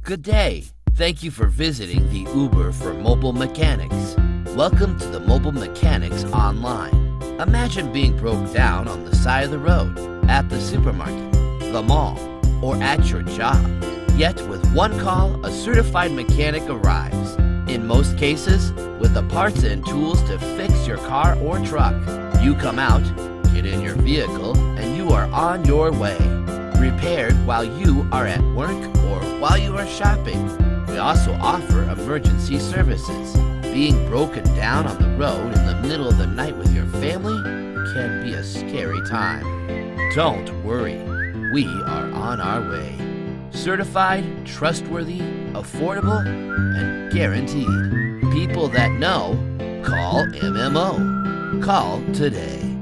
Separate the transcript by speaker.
Speaker 1: Good day. Thank you for visiting the Uber for Mobile Mechanics. Welcome to the Mobile Mechanics Online. Imagine being broke down on the side of the road, at the supermarket, the mall, or at your job. Yet with one call, a certified mechanic arrives. In most cases, with the parts and tools to fix your car or truck. You come out, get in your vehicle, and you are on your way. Repaired while you are at work or while you are shopping. We also offer emergency services. Being broken down on the road in the middle of the night with your family can be a scary time. Don't worry, we are on our way. Certified, trustworthy, affordable, and guaranteed. People that know, call MMO. Call today.